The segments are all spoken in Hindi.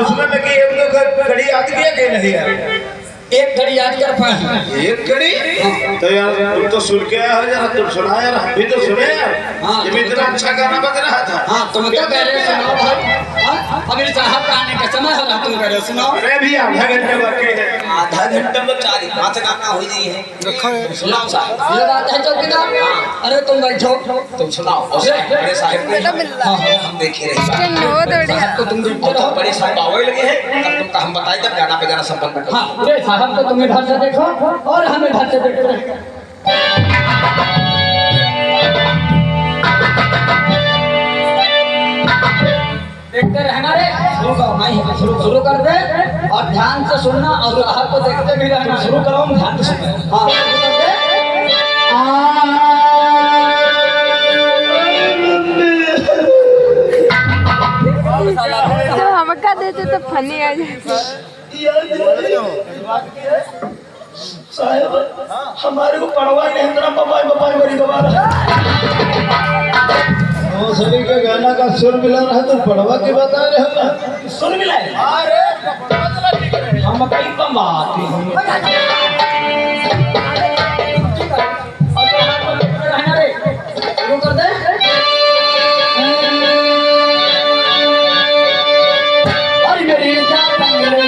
उसमें में कि एक तो घड़ी याद किया कि नहीं यार एक घड़ी याद कर पाए एक घड़ी तो यार तुम तो सुन के आया हो जरा तुम सुना यार हम भी तो सुने यार ये भी इतना अच्छा गाना बज रहा था। हाँ तुम क्या कह रहे हो सुनाओ भाई। अभी साहब का आने का समय हो रहा तुम कह रहे हो सुनाओ। अरे भी आधा घंटे बाकी है आधा घंटा में 4-5 गाना हो रही है। सुनाओ साहब ये बात है चौकीदार। अरे तुम बैठो तुम सुनाओ बड़े साहब हम देखे रहे तो तुम देखते रहो। बड़े साहब आवे लगे हैं तब तुमका हम बताए जब गाना पे गाना संपन्न कर। हाँ अरे साहब तो तुम इधर से देखो और हम इधर से देखते रहे। देखते रहना रे। शुरू करो नहीं शुरू कर दे और ध्यान से सुनना और साहब को देखते भी रहना। शुरू करो हम ध्यान से सुनना। हाँ शुरू कर दे। तो हमका देते तो फनी आ जाए। साहब हमारे को पढ़वा नहीं इतना बपाई बपाई बड़ी दोबारा सभी का गाना का सुर मिला रहा तो पढ़वा के बता रहे हो सुर मिला है। अरे हम कहीं कम बात शुरू कर दे। अरे मेरी जान मेरे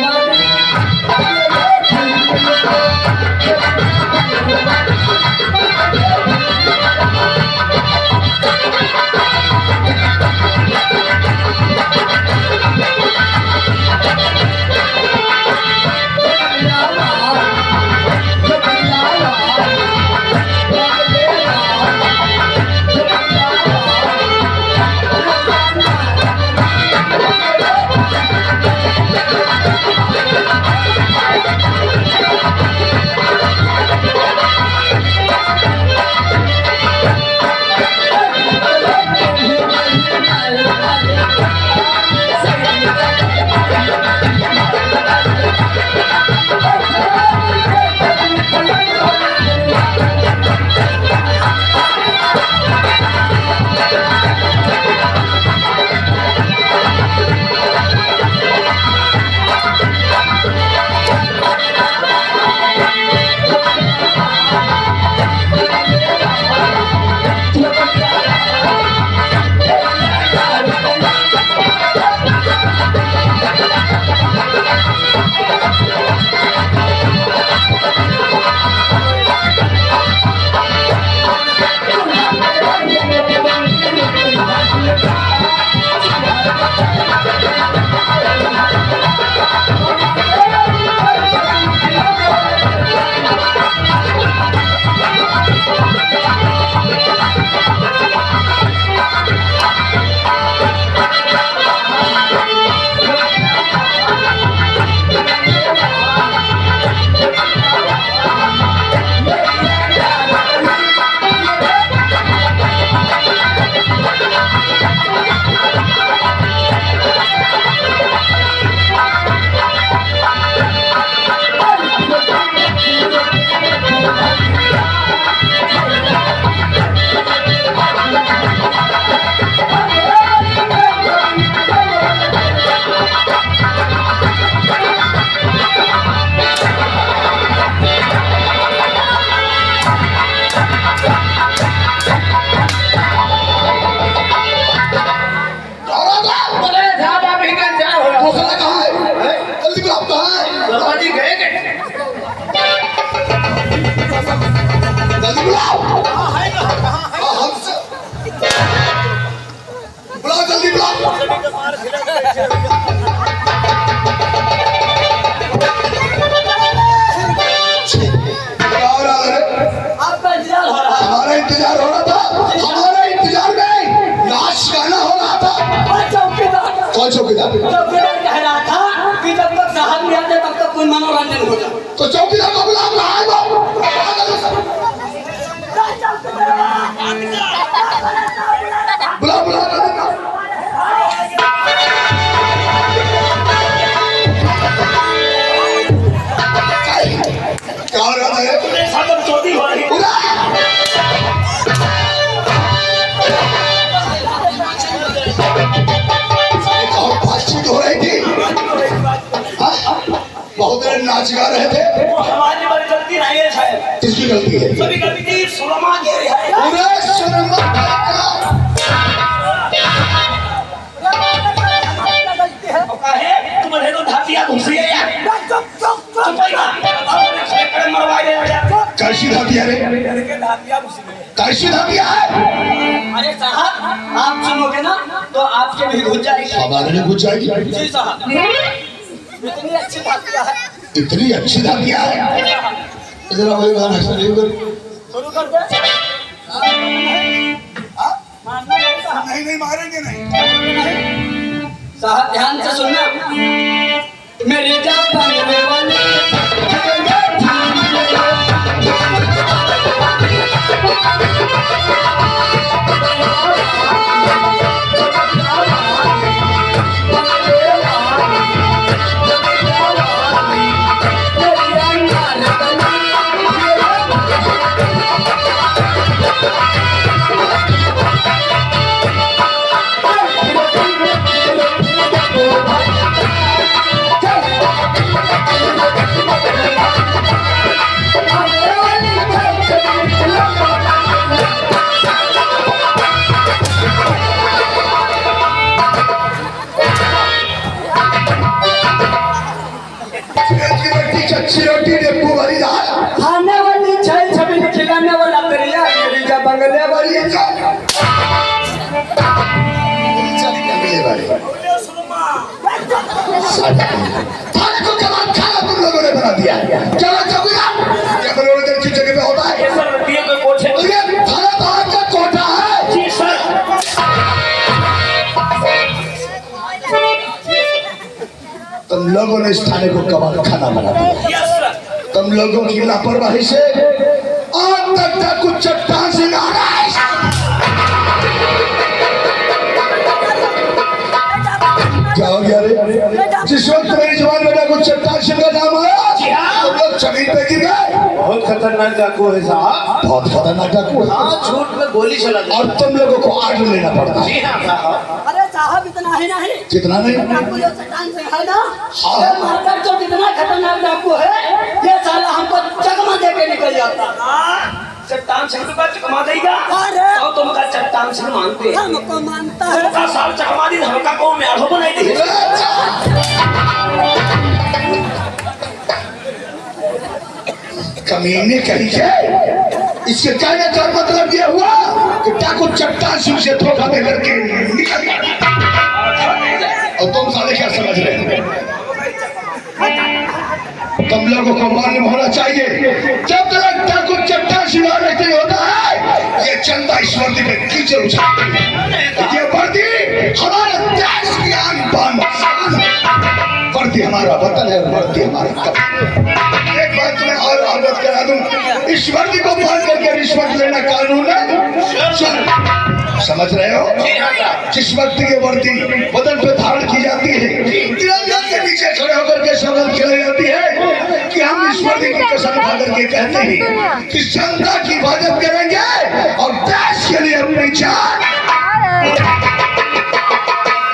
चौकीदार कह रहा था कि जब तक साहब नहीं आते तब तक कोई मनोरंजन हो जाए। तो चौकीदार को बुला रहा है बुला बुला क्या हो रहा है? सब चोरी हो रही है। बातचीत हो रही थी नाच गा रहे थे? वो हमारी बड़ी गलती नहीं है साहब। किसकी गलती है? सभी गलती थी सुरमा की है। अरे सुरमा काहे तुम्हारे तो धातिया घुसी है यार। चुप मरवाए यार। कैसी धातिया रे? धातिया घुसी है। कैसी धातिया है? अरे साहब आप सुनोगे ना तो आपके भी घुस जाएगी। हमारे लिए कुछ जाएगी? जी साहब इतनी अच्छी धातिया है। इतनी अच्छी धातिया है? इधर आओ गाना शुरू कर दे। नहीं मारेंगे नहीं। साहब ध्यान से सुनना। मेरी जान पाने वाली अच्छी रोटी डिब्बू भरी दाल खाने वाली छह छबी खिलाने वाला दरिया मेरी जा बंगले वाली थाने को कमाल खाना तुम लोगों ने बना दिया। क्या चौकीदार क्या मनोरंजन की जगह पे होता है? ये थाना तो आपका कोटा है। जी सर। तुम लोगों ने इस थाने को कमाल खाना बना दिया। Yes sir. तुम लोगों की लापरवाही से आज तक तक कुछ चट्टान से आ रहा है। क्या हो गया रे? जिस वक्त मेरी जवान बेटा को चट्टान सिंह का नाम आया तुम लोग जमीन पे गिर गए। बहुत खतरनाक डाकू है साहब। बहुत खतरनाक डाकू है। हाँ झूठ में गोली चला दी। और तुम लोगों को आर्डर लेना पड़ता है। जी हाँ साहब। अरे साहब इतना ही नहीं। कितना नहीं? डाकू जो चट्टान से है ना ये मारकर तो कितना खतरनाक डाकू है। ये साला हमको चकमा दे के निकल जाता। चट्टान सिंह का चकमा देगा तो तुमका चट्टान सिंह मानते हैं। हमको मानता है। तुमका साल चकमा दी हमका को में आढ़ो बनाई दी। कमीने कहीं है। इसके कहने का मतलब ये हुआ कि डाकू चट्टान सिंह से धोखा दे करके निकल गया। और तुम साले क्या समझ रहे हो? तुम लोगों को मालूम होना चाहिए जब तक डाकू चट्टान सिंह नहीं होता है ये चंदा इस वर्दी पे कीचड़ उछालती है। ये वर्दी हमारे देश की आन बान वर्दी हमारा वतन है और वर्दी हमारा कदम। एक बात तुम्हें और अवगत करा दूं इस वर्दी को पहन करके रिश्वत लेना कानून है। समझ रहे हो? जिस वक्त ये वर्दी बदन पे धारण की जाती है तिरंगा के नीचे खड़े होकर के शपथ खिलाई जाती है कि हम इस वर्दी की कसम खा करके कहते हैं कि जनता की हिफाजत करेंगे और देश के लिए अपनी जान।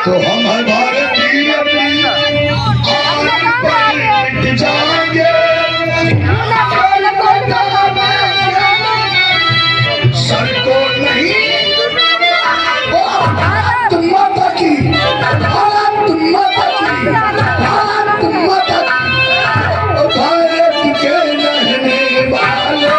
तो हम है भारतीय अपनी आन पर मिट जाएंगे। सर को नहीं भारत माता की, भारत माता की, भारत माता की, भारत के रहने वाले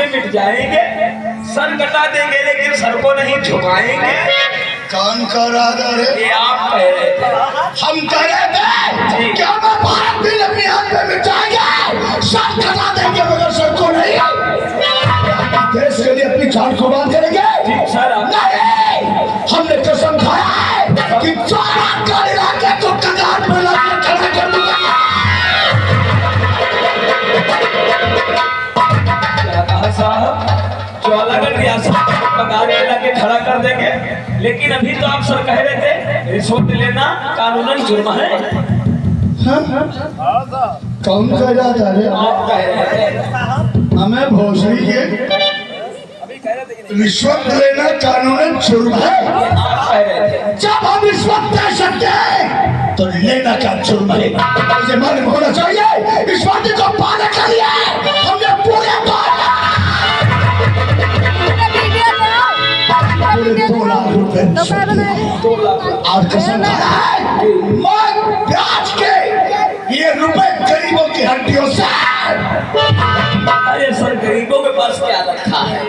से मिट जाएंगे, सर कटा देंगे लेकिन सर को नहीं झुकाएंगे। कौन कह रहा था रे? ये आप कह रहे थे। हम कह रहे थे क्या मैं भारत भी अपने हाथ में मिटाएंगे, सब कटा देंगे मगर सर को नहीं। देश के लिए अपनी जान कुर्बान करेंगे। ठीक सर, नहीं, हमने कसम खाया है कि चौराहा का इलाके को कगार में लाकर खड़ा कर दूंगा। क्या कहा साहब? ज्वालागढ़ रियासत कगार में लाके खड़ा कर देंगे, लेकिन अभी तो आप सर कह रहे थे रिश्वत लेना कानूनन जुर्म है। कौन कह रहा था रे? आप कह रहे थे। हमें भोसड़ी के रिश्वत लेना कानूनन जुर्म है। आप कह रहे थे। जब हम रिश्वत दे सकते हैं तो लेना का जुर्म है। मुझे मालूम होना चाहिए इस बात को पाने के लिए हमने पूरे 2 लाख रुपए और कसम खाया है मैं ब्याज के ये रुपए गरीबों की हड्डियों से। अरे सर, गरीबों के पास क्या रखा है?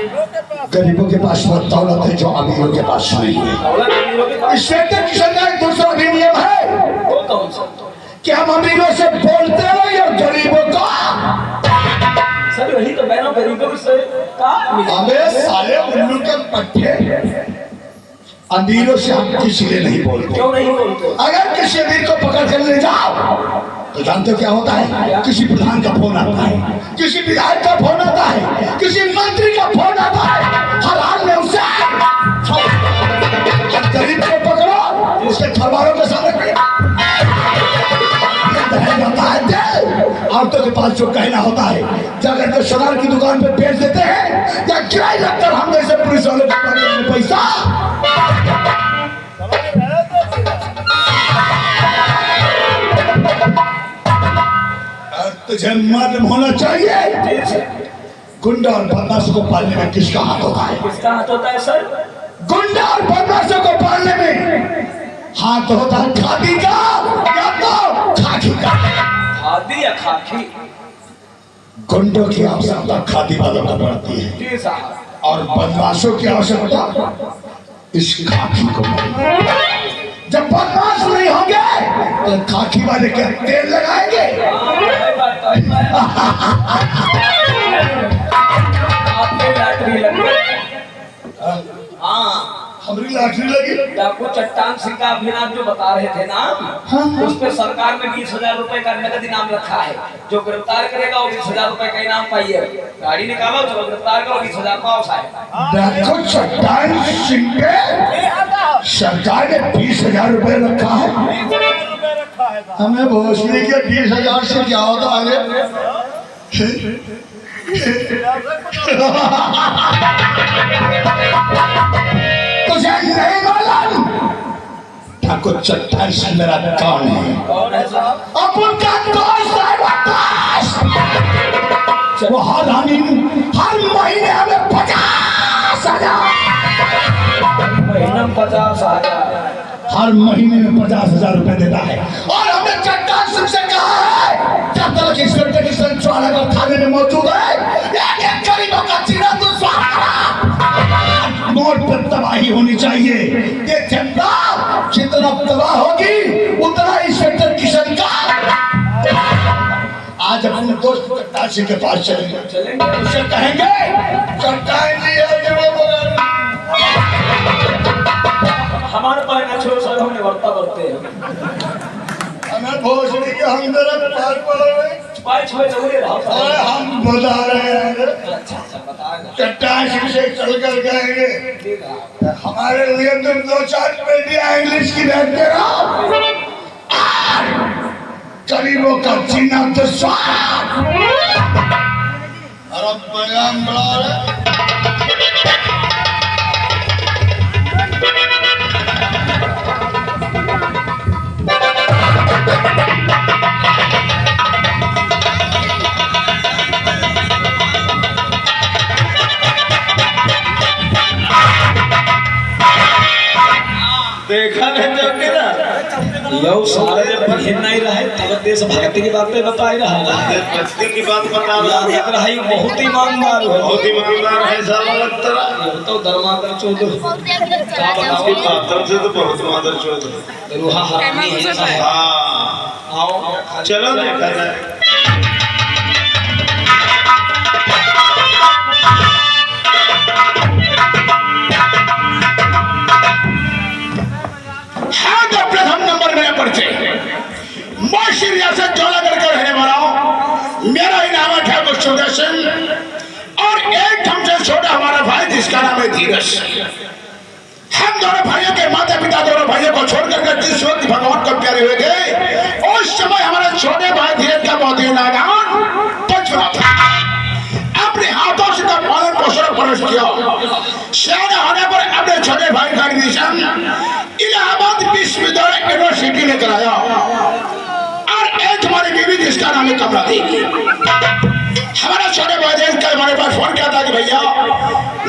गरीबों के पास वो दौलत है जो अमीरों के पास नहीं है। दौलत गरीबों के पास। इंस्पेक्टर किशन का एक दूसरा अधिनियम है वो कौन सा? कि हम अमीरों से बोलते हैं और गरीबों को। सर वही तो बहनों गरीबों से का हमें साले उल्लू के पट्टे अमीरों से हम किसी लिए नहीं बोलते। क्यों नहीं बोलते? अगर किसी अमीर को पकड़ कर ले जाओ तो जानते हो क्या होता है? किसी प्रधान का फोन आता है, किसी विधायक का फोन आता है, किसी मंत्री का फोन आता है। हर हाल में उसे गरीब को पकड़ो, उसके घर वालों के सामने औरतों के पास जो कहना होता है जाकर के सोनार की दुकान पे बेच देते हैं या किराए रखकर हम जैसे पुलिस वाले को पैसा। तुझे मालूम होना चाहिए गुंडा और बदमाशों को पालने में किसका हाथ होता है? किसका हाथ होता है सर? गुंडा और बदमाशों को पालने में हाथ होता है खादी का या तो खाकी का। खादी या खाकी? गुंडों की आवश्यकता खादी वालों को पड़ती है जी साहब। और बदमाशों की आवश्यकता इस खाकी को पड़ती है। जब बदमाश नहीं होंगे तो खाकी वाले क्या तेल लगाएंगे? आपके लॉटरी लग गई। हाँ, हमारी लॉटरी लगी। आपको चट्टान सिंह का अभियान जो बता रहे थे ना, उस पे सरकार ने 20,000 रुपए का नगद इनाम रखा है। जो गिरफ्तार करेगा वो 20,000 रुपए का इनाम पाइए। गाड़ी निकालो, जो गिरफ्तार करो 20,000 पाओ साहब। देखो चट्टान सिंह पे सरकार ने 20,000 रुपए रखा है। हमें भोसड़ी के 20,000 से क्या होता है? तुझे नहीं मालूम ठाकुर चट्टान सिंह मेरा कौन है? कौन है साहब? अपन का दोस्त है बदमाश। वो हर महीने हमें 50,000 महीना 50,000 हर महीने में 50,000 रुपए देता है। और हमने चट्टान सिंह से कहा है जब तक इंस्पेक्टर की संचालक थाने में मौजूद है एक गरीबों का चीरा तो नोट पर तबाही होनी चाहिए। ये जनता जितना तबाह होगी उतना इंस्पेक्टर किशन का। आज अपने दोस्त चट्टान सिंह के पास चलेंगे, उससे कहेंगे चट्टान जी हमारे पास ना छोड़ो सर, हमने वर्ता करते हैं। हमें भोसड़ी के हम पार पड़े पाए छोड़े जरूरी रहा। अरे हम बता रहे हैं अच्छा बता रहे। चट्टान सिंह से चल कर गएंगे। हमारे लिए तुम 2-4 पेटियां इंग्लिश की रहते रहो। गरीबों का जीना दुश्वार। और अब पैगाम बढ़ा रहे देखा नहीं तो किरा यो सारे जब बहिन नहीं रहे तब देशभक्ति की बातें बताई रहा है। भक्ति की बात बता याद रहा रहा ही बहुत ही ईमानदार हो। बहुत ही ईमानदार है साला लगता रहा। ये तो दरमादर चौधरी क्या इसकी बताओ बातों से तो बहुत मादर चोद रूहा हरामी है सब। हाँ आओ चलो देखा जाए। हाँ तो प्रथम नंबर मेरा परिचय मैं श्री रियासत जौलागढ़ का रहने वाला हूँ। मेरा ही नाम है ठाकुर सूर्य सिंह और एक हमसे छोटा हमारा भाई जिसका नाम है धीरज। हम दोनों भाइयों के माता पिता दोनों भाइयों को छोड़कर के जिस वक्त भगवान को प्यारे हुए थे उस समय हमारे छोटे भाई धीरज का बहुत ही नाम बचपना था। अपने हाथों से का पालन पोषण परस किया। सियाने होने पर अपने छोटे भाई का एडमिशन इलाहाबाद विश्वविद्यालय यूनिवर्सिटी में कराया और एक हमारी बीवी जिसका नाम है कमला देवी। हमारा छोटे भाई देश का हमारे पास फोन किया था कि भैया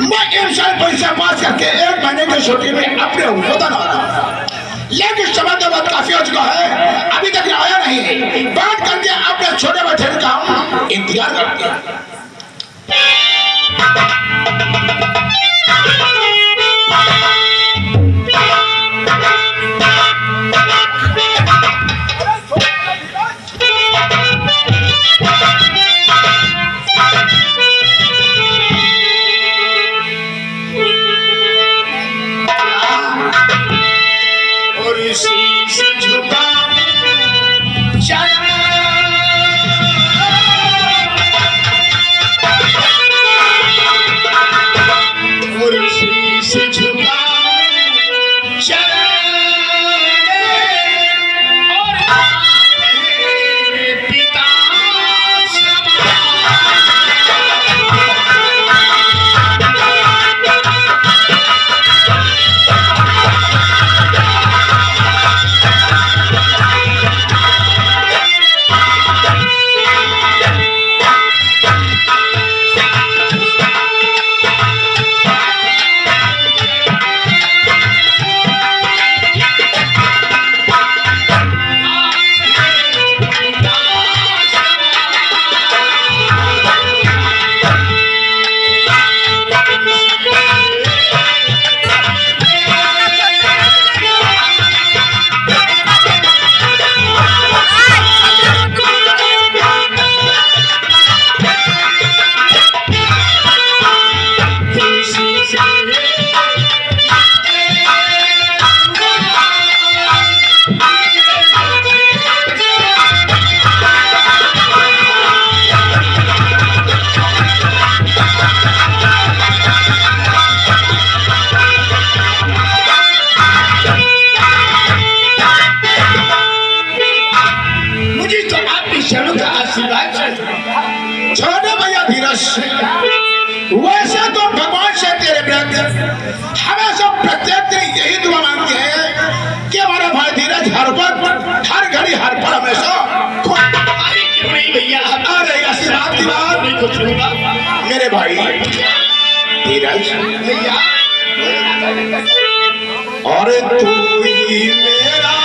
मैं एक साल परीक्षा पास करके 1 महीने की छुट्टी में अपने होता ना लेकिन समय के बाद काफी हो चुका है अभी तक आया नहीं है। बात करके अपने छोटे बच्चे का हम इंतजार करते हैं। और इसी से झुका और इसी से झुका पिता छोटे भैया धीरज वैसे तो भगवान से तेरे व्यक्त हमेशा प्रत्येक दिन यही दुआ मांगते हैं कि हमारा भाई धीरज हर वक्त हर घड़ी हर पल हमेशा भैया अरे आशीर्वाद की बात नहीं कुछ होगा मेरे भाई धीरज भैया और तू ही मेरा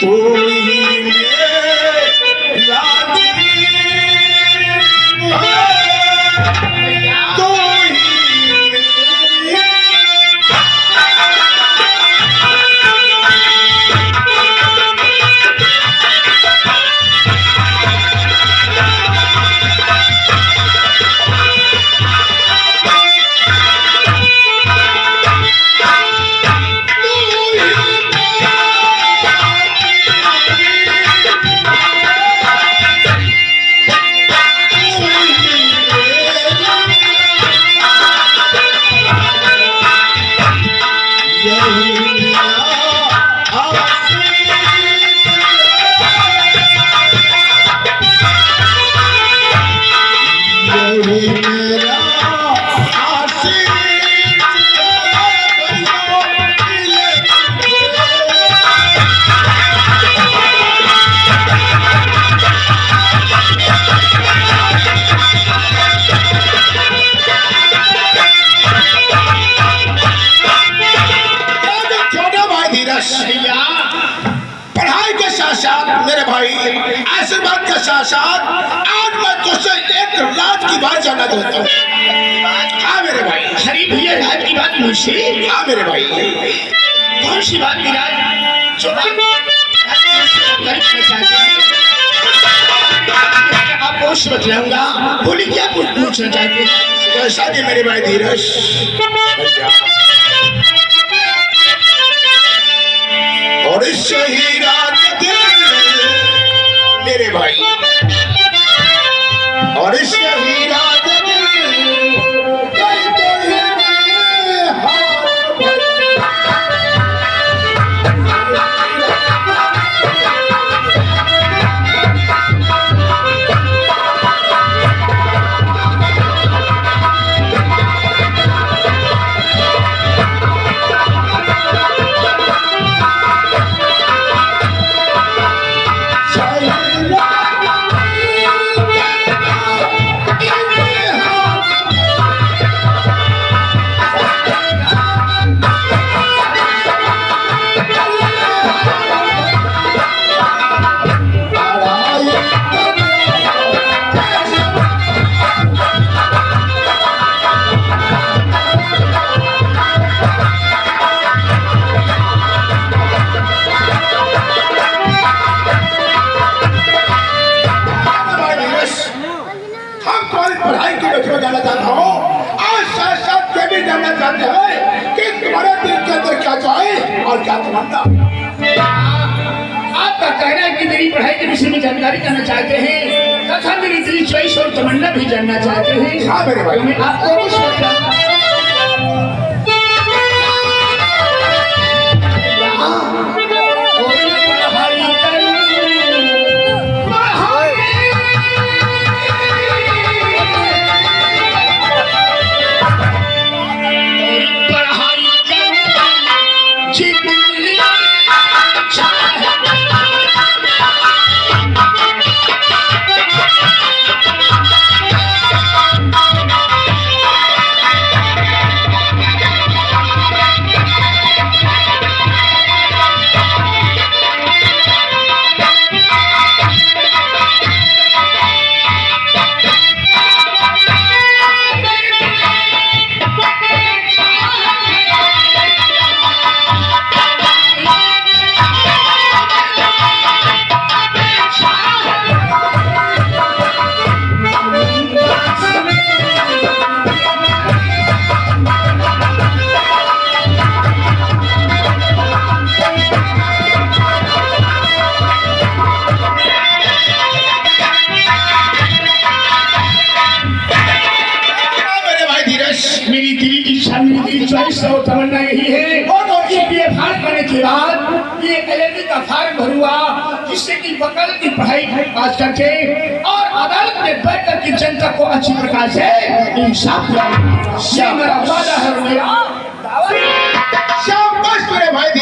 तू ही मेरा तू ही मेरा आज मैं तुझसे एक राज की बात जानना चाहता हूँ। हाँ मेरे भाई। अरे भैया राज की बात मुझसे? हाँ मेरे भाई। कौन सी बात की राज? जो आपको उस बतलाऊंगा। बोली क्या कुछ पूछना चाहते? कैसा कि मेरे भाई धीरज, और इस ही रात मेरे भाई, और इस ही रात जानना चाहता हूँ। आज साथ साथ ये भी जानना चाहते हैं कि तुम्हारे दिल के अंदर क्या चाहे और क्या तमन्ना। आपका कहना है कि मेरी पढ़ाई के विषय में जानकारी करना चाहते हैं तथा मेरी दिल चॉइस और तमन्ना भी जानना चाहते हैं। हाँ मेरे भाई। मैं आपको चॉइस और तमन्ना यही है कि बीए करने के बाद ये एलएलबी का फॉर्म भरूंगा जिससे कि वकालत की पढ़ाई पास करके और अदालत में बैठकर की जनता को अच्छी प्रकार से इंसाफ दिलाऊंगा। ये मेरा वादा है। शाबाश मेरे भाई।